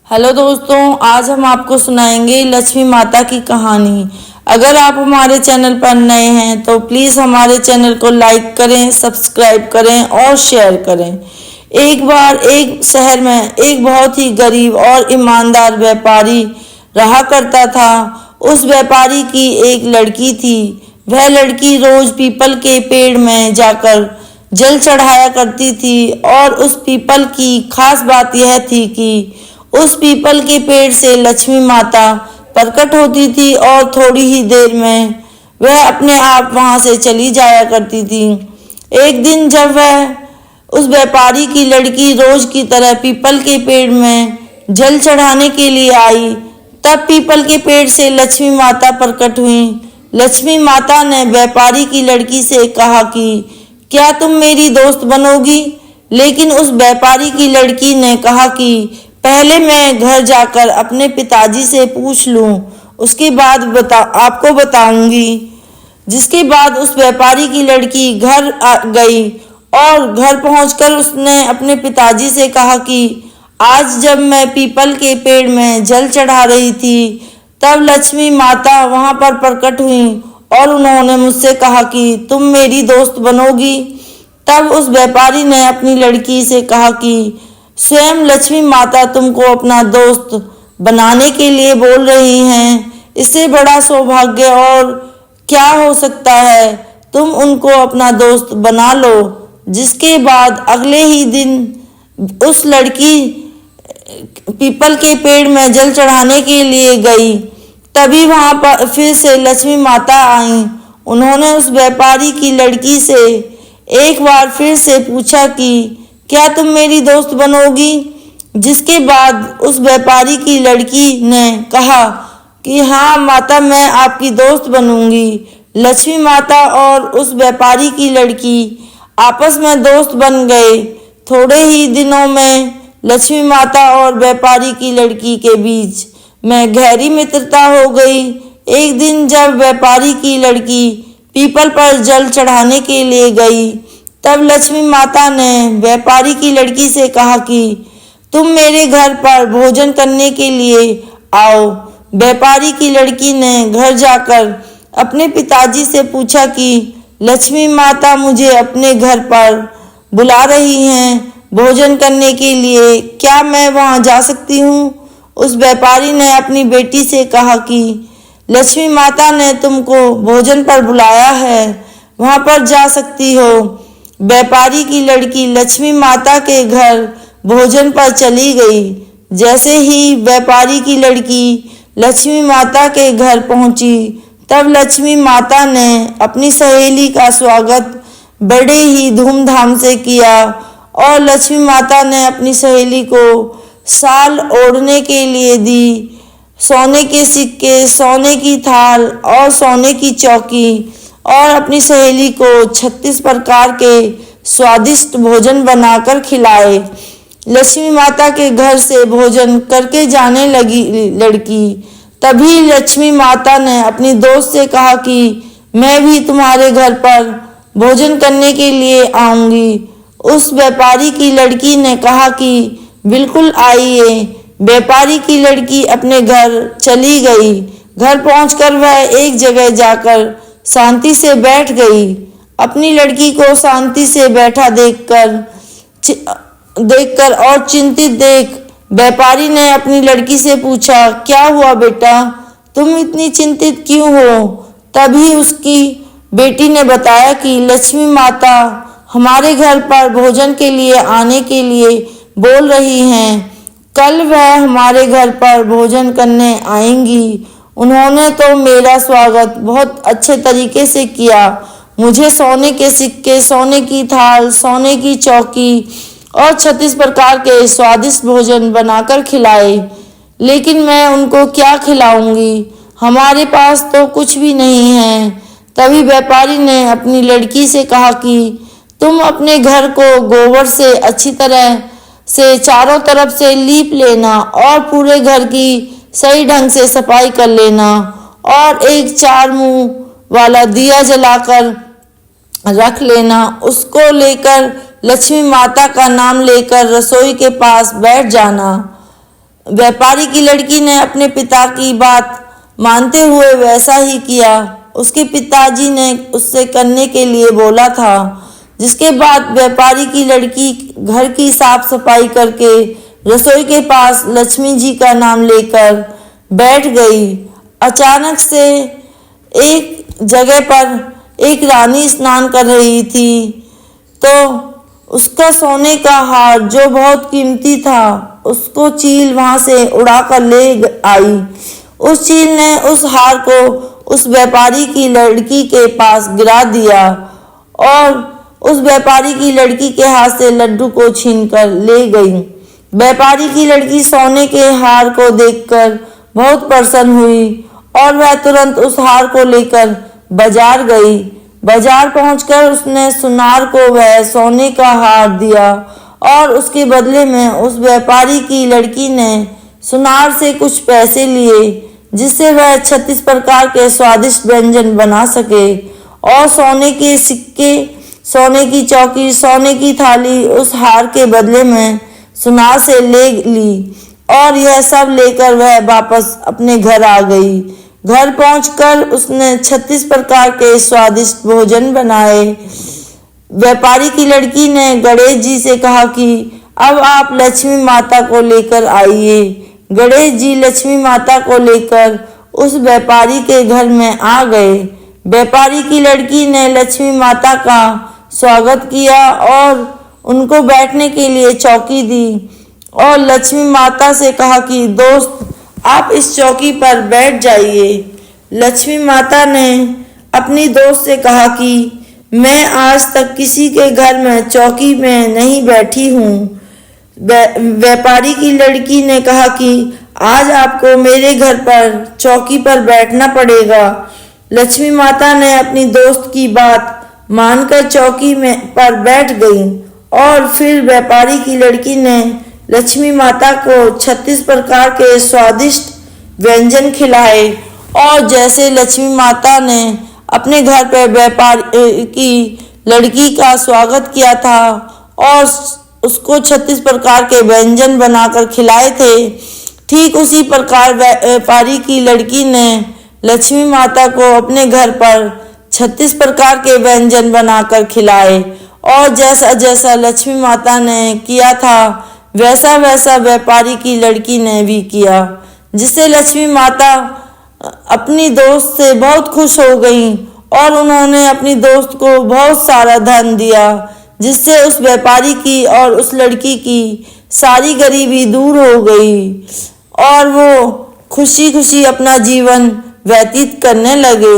Hello दोस्तों, आज हम आपको सुनाएंगे लक्ष्मी माता की कहानी। अगर आप हमारे चैनल पर नए हैं तो प्लीज़ हमारे चैनल को लाइक करें, सब्सक्राइब करें और शेयर करें। एक बार एक शहर में एक बहुत ही गरीब और ईमानदार व्यापारी रहा करता था। उस व्यापारी की एक लड़की थी। वह लड़की रोज पीपल के पेड़ में जाकर जल चढ़ाया करती थी और उस पीपल की खास बात यह थी कि उस पीपल के पेड़ से लक्ष्मी माता प्रकट होती थी और थोड़ी ही देर में वह अपने आप वहां से चली जाया करती थी। एक दिन जब वह उस व्यापारी की लड़की रोज की तरह पीपल के पेड़ में जल चढ़ाने के लिए आई, तब पीपल के पेड़ से लक्ष्मी माता प्रकट हुई। लक्ष्मी माता ने व्यापारी की लड़की से कहा कि क्या तुम मेरी दोस्त बनोगी? लेकिन उस व्यापारी की लड़की ने कहा कि पहले मैं घर जाकर अपने पिताजी से पूछ लूं, उसके बाद आपको बताऊंगी। जिसके बाद उस व्यापारी की लड़की घर गई और घर पहुंचकर उसने अपने पिताजी से कहा कि आज जब मैं पीपल के पेड़ में जल चढ़ा रही थी, तब लक्ष्मी माता वहां पर प्रकट हुई और उन्होंने मुझसे कहा कि तुम मेरी दोस्त बनोगी। तब उस व्यापारी ने अपनी लड़की से कहा कि स्वयं लक्ष्मी माता तुमको अपना दोस्त बनाने के लिए बोल रही हैं। इससे बड़ा सौभाग्य और क्या हो सकता है? तुम उनको अपना दोस्त बना लो। जिसके बाद अगले ही दिन उस लड़की पीपल के पेड़ में जल चढ़ाने के लिए गई। तभी वहां पर फिर से लक्ष्मी माता आई। उन्होंने उस व्यापारी की लड़की से एक बार फिर से पूछा कि क्या तुम मेरी दोस्त बनोगी? जिसके बाद उस व्यापारी की लड़की ने कहा कि हाँ माता, मैं आपकी दोस्त बनूंगी। लक्ष्मी माता और उस व्यापारी की लड़की आपस में दोस्त बन गए। थोड़े ही दिनों में लक्ष्मी माता और व्यापारी की लड़की के बीच में गहरी मित्रता हो गई। एक दिन जब व्यापारी की लड़की पीपल पर जल चढ़ाने के लिए गई, तब लक्ष्मी माता ने व्यापारी की लड़की से कहा कि तुम मेरे घर पर भोजन करने के लिए आओ। व्यापारी की लड़की ने घर जाकर अपने पिताजी से पूछा कि लक्ष्मी माता मुझे अपने घर पर बुला रही हैं भोजन करने के लिए, क्या मैं वहां जा सकती हूँ? उस व्यापारी ने अपनी बेटी से कहा कि लक्ष्मी माता ने तुमको भोजन पर बुलाया है, वहां पर जा सकती हो। व्यापारी की लड़की लक्ष्मी माता के घर भोजन पर चली गई। जैसे ही व्यापारी की लड़की लक्ष्मी माता के घर पहुंची, तब लक्ष्मी माता ने अपनी सहेली का स्वागत बड़े ही धूमधाम से किया और लक्ष्मी माता ने अपनी सहेली को शाल ओढ़ने के लिए दी। सोने के सिक्के, सोने की थाल और सोने की चौकी और अपनी सहेली को 36 प्रकार के स्वादिष्ट भोजन बनाकर खिलाए। लक्ष्मी माता के घर से भोजन करके जाने लगी लड़की। तभी लक्ष्मी माता ने अपनी दोस्त से कहा कि मैं भी तुम्हारे घर पर भोजन करने के लिए आऊंगी। उस व्यापारी की लड़की ने कहा कि बिल्कुल आइए। व्यापारी की लड़की अपने घर चली गई। घर पहुंचकर वह एक जगह जाकर शांति से बैठ गई। अपनी लड़की को शांति से बैठा देखकर और चिंतित देख व्यापारी ने अपनी लड़की से पूछा, क्या हुआ बेटा, तुम इतनी चिंतित क्यों हो? तभी उसकी बेटी ने बताया कि लक्ष्मी माता हमारे घर पर भोजन के लिए आने के लिए बोल रही हैं। कल वह हमारे घर पर भोजन करने आएंगी। उन्होंने तो मेरा स्वागत बहुत अच्छे तरीके से किया। मुझे सोने के सिक्के, सोने की थाल, सोने की चौकी और 36 प्रकार के स्वादिष्ट भोजन बनाकर खिलाए। लेकिन मैं उनको क्या खिलाऊंगी? हमारे पास तो कुछ भी नहीं है। तभी व्यापारी ने अपनी लड़की से कहा कि तुम अपने घर को गोबर से अच्छी तरह से चारों तरफ से लीप लेना और पूरे घर की सही ढंग से सफाई कर लेना और एक 4 मुंह वाला दिया जलाकर रख लेना। उसको लेकर लक्ष्मी माता का नाम लेकर रसोई के पास बैठ जाना। व्यापारी की लड़की ने अपने पिता की बात मानते हुए वैसा ही किया। उसके पिताजी ने उससे करने के लिए बोला था, जिसके बाद व्यापारी की लड़की घर की साफ सफाई करके रसोई के पास लक्ष्मी जी का नाम लेकर बैठ गई। अचानक से एक जगह पर एक रानी स्नान कर रही थी, तो उसका सोने का हार जो बहुत कीमती था, उसको चील वहां से उड़ा कर ले आई। उस चील ने उस हार को उस व्यापारी की लड़की के पास गिरा दिया और उस व्यापारी की लड़की के हाथ से लड्डू को छीनकर ले गई। व्यापारी की लड़की सोने के हार को देखकर बहुत प्रसन्न हुई और वह तुरंत उस हार को लेकर बाजार गई। बाजार पहुंचकर उसने सुनार को वह सोने का हार दिया और उसके बदले में उस व्यापारी की लड़की ने सुनार से कुछ पैसे लिए, जिससे वह 36 प्रकार के स्वादिष्ट व्यंजन बना सके। और सोने के सिक्के, सोने की चौकी, सोने की थाली उस हार के बदले में सुनार से ले ली और यह सब लेकर वह वापस अपने घर आ गई। घर पहुंचकर उसने 36 प्रकार के स्वादिष्ट भोजन बनाए। व्यापारी की लड़की ने गणेश जी से कहा कि अब आप लक्ष्मी माता को लेकर आइए। गणेश जी लक्ष्मी माता को लेकर उस व्यापारी के घर में आ गए। व्यापारी की लड़की ने लक्ष्मी माता का स्वागत किया और उनको बैठने के लिए चौकी दी और लक्ष्मी माता से कहा कि दोस्त, आप इस चौकी पर बैठ जाइए। लक्ष्मी माता ने अपनी दोस्त से कहा कि मैं आज तक किसी के घर में चौकी में नहीं बैठी हूँ। व्यापारी की लड़की ने कहा कि आज आपको मेरे घर पर चौकी पर बैठना पड़ेगा। लक्ष्मी माता ने अपनी दोस्त की बात मानकर चौकी में पर बैठ गई और फिर व्यापारी की लड़की ने लक्ष्मी माता को 36 प्रकार के स्वादिष्ट व्यंजन खिलाए। और जैसे लक्ष्मी माता ने अपने घर पर व्यापारी की लड़की का स्वागत किया था और उसको 36 प्रकार के व्यंजन बनाकर खिलाए थे, ठीक उसी प्रकार व्यापारी की लड़की ने लक्ष्मी माता को अपने घर पर 36 प्रकार के व्यंजन बनाकर खिलाए। और जैसा जैसा लक्ष्मी माता ने किया था, वैसा वैसा व्यापारी की लड़की ने भी किया, जिससे लक्ष्मी माता अपनी दोस्त से बहुत खुश हो गई और उन्होंने अपनी दोस्त को बहुत सारा धन दिया, जिससे उस व्यापारी की और उस लड़की की सारी गरीबी दूर हो गई और वो खुशी खुशी अपना जीवन व्यतीत करने लगे।